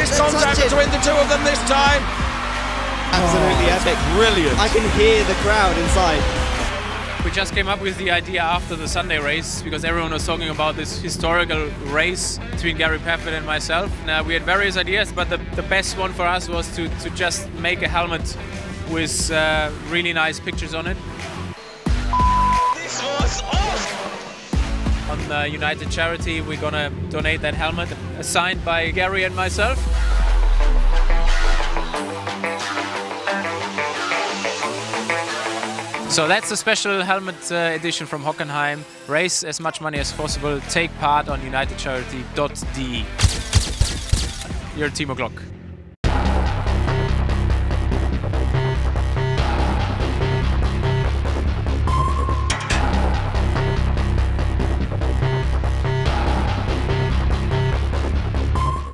Nice contact between the two of them this time. Absolutely epic. Brilliant. I can hear the crowd inside. We just came up with the idea after the Sunday race because everyone was talking about this historical race between Gary Paffett and myself. Now, we had various ideas, but the best one for us was to just make a helmet with really nice pictures on it. This was awesome. On the United charity, we're gonna donate that helmet, signed by Gary and myself. So that's a special helmet edition from Hockenheim. Raise as much money as possible. Take part on unitedcharity.de. You're Timo Glock.